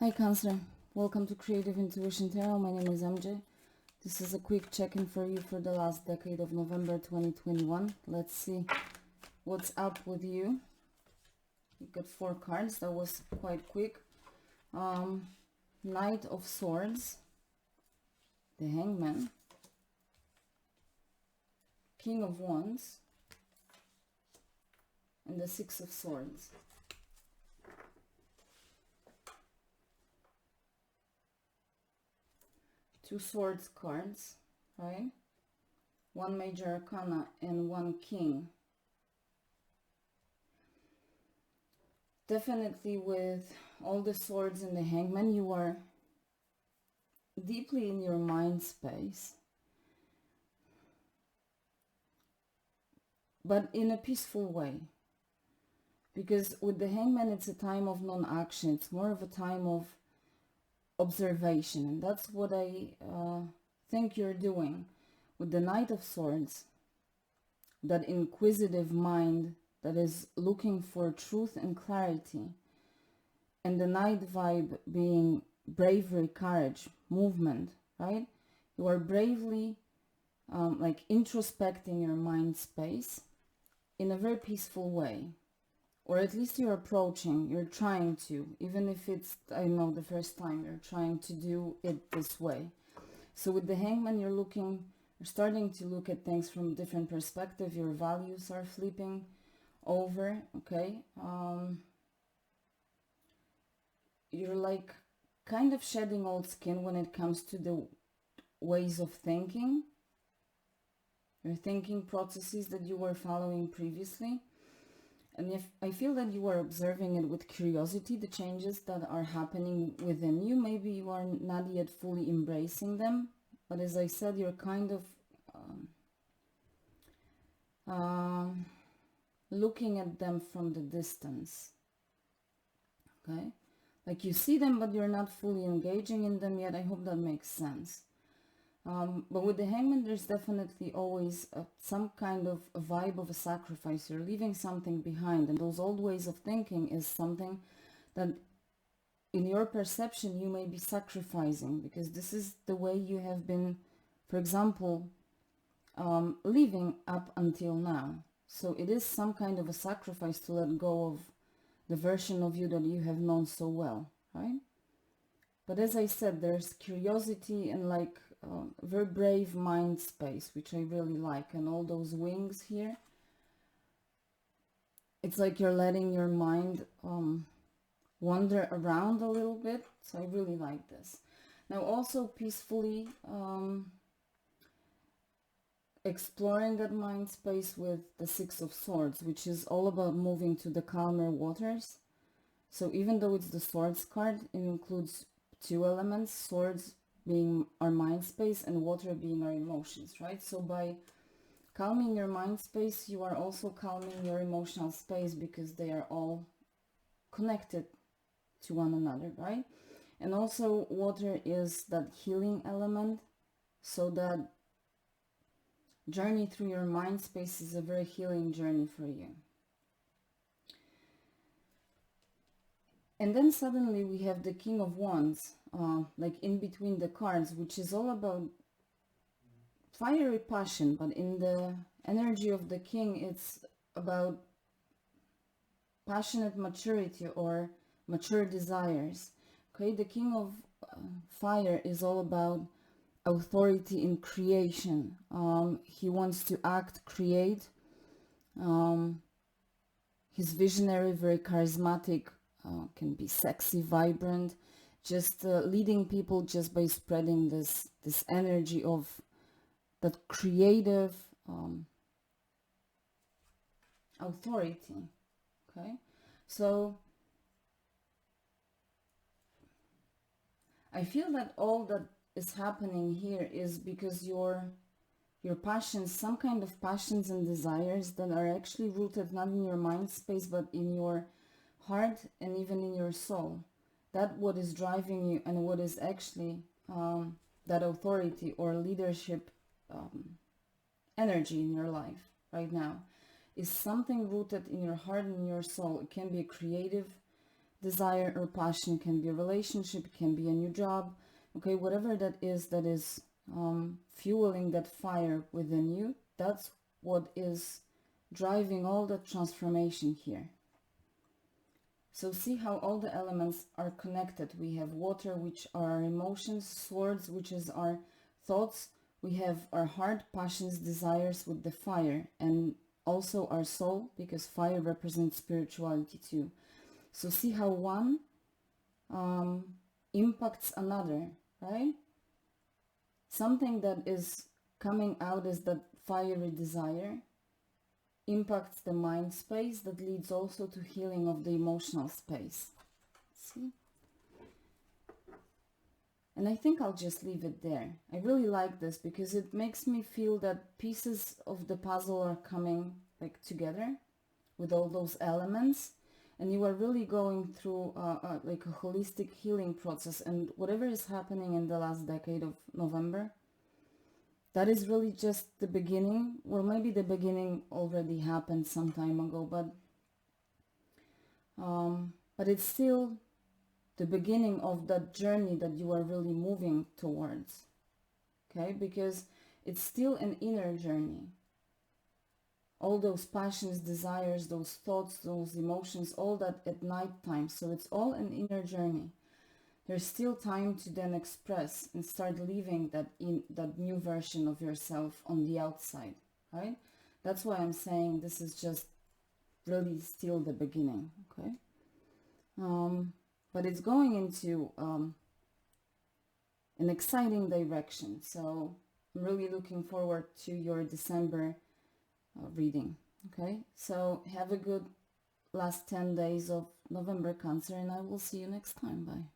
Hi Cancer, welcome to Creative Intuition Tarot. My name is MJ. This is a quick check-in for you for the last decade of November 2021. Let's see what's up with you. You got 4 cards, that was quite quick. Knight of Swords, the Hangman, King of Wands, and the 6 of Swords. Two Swords cards, right? 1 Major Arcana and 1 King. Definitely with all the swords in the Hangman, you are deeply in your mind space, but in a peaceful way. Because with the Hangman, it's a time of non-action. It's more of a time of observation, and that's what I think you're doing with the Knight of Swords. That inquisitive mind that is looking for truth and clarity, and the Knight vibe being bravery, courage, movement, right? You are bravely like introspecting your mind space in a very peaceful way. Or at least you're approaching, you're trying to, even if it's, I know, the first time, you're trying to do it this way. So with the Hangman, you're starting to look at things from a different perspective. Your values are flipping over, okay? You're like kind of shedding old skin when it comes to the ways of thinking. Your thinking processes that you were following previously. And if I feel that you are observing it with curiosity, the changes that are happening within you, maybe you are not yet fully embracing them, but as I said, you're kind of looking at them from the distance, okay? Like you see them, but you're not fully engaging in them yet. I hope that makes sense. But with the Hangman, there's definitely always some kind of a vibe of a sacrifice. You're leaving something behind, and those old ways of thinking is something that in your perception you may be sacrificing, because this is the way you have been, for example, living up until now. So it is some kind of a sacrifice to let go of the version of you that you have known so well, right? But as I said, there's curiosity and like very brave mind space, which I really like. And all those wings here, it's like you're letting your mind wander around a little bit. So I really like this. Now also peacefully exploring that mind space with the 6 of Swords, which is all about moving to the calmer waters. So even though it's the Swords card, it includes 2 elements, swords being our mind space and water being our emotions, right? So by calming your mind space, you are also calming your emotional space, because they are all connected to one another, right? And also water is that healing element, so that journey through your mind space is a very healing journey for you. And then suddenly we have the King of Wands, like in between the cards, which is all about fiery passion, but in the energy of the King, it's about passionate maturity or mature desires. Okay, the King of Fire is all about authority in creation. He wants to act, create. He's visionary, very charismatic, can be sexy, vibrant, just leading people just by spreading this energy of that creative authority. Okay, so I feel that all that is happening here is because your passions, some kind of passions and desires that are actually rooted not in your mind space but in your heart and even in your soul. That what is driving you, and what is actually that authority or leadership energy in your life right now is something rooted in your heart and in your soul. It can be a creative desire or passion. It can be a relationship, it can be a new job, okay, whatever that is fueling that fire within you. That's what is driving all the transformation here. So see how all the elements are connected. We have water, which are our emotions, swords, which is our thoughts. We have our heart, passions, desires with the fire, and also our soul, because fire represents spirituality too. So see how one impacts another, right? Something that is coming out as that fiery desire impacts the mind space, that leads also to healing of the emotional space. See? And I think I'll just leave it there. I really like this because it makes me feel that pieces of the puzzle are coming like together with all those elements, and you are really going through like a holistic healing process. And whatever is happening in the last decade of November, that is really just the beginning. Well, maybe the beginning already happened some time ago, but it's still the beginning of that journey that you are really moving towards, okay? Because it's still an inner journey. All those passions, desires, those thoughts, those emotions, all that at night time. So it's all an inner journey. There's still time to then express and start living that new version of yourself on the outside, right? That's why I'm saying this is just really still the beginning, okay? But it's going into an exciting direction. So I'm really looking forward to your December reading, okay? So have a good last 10 days of November, Cancer, and I will see you next time. Bye.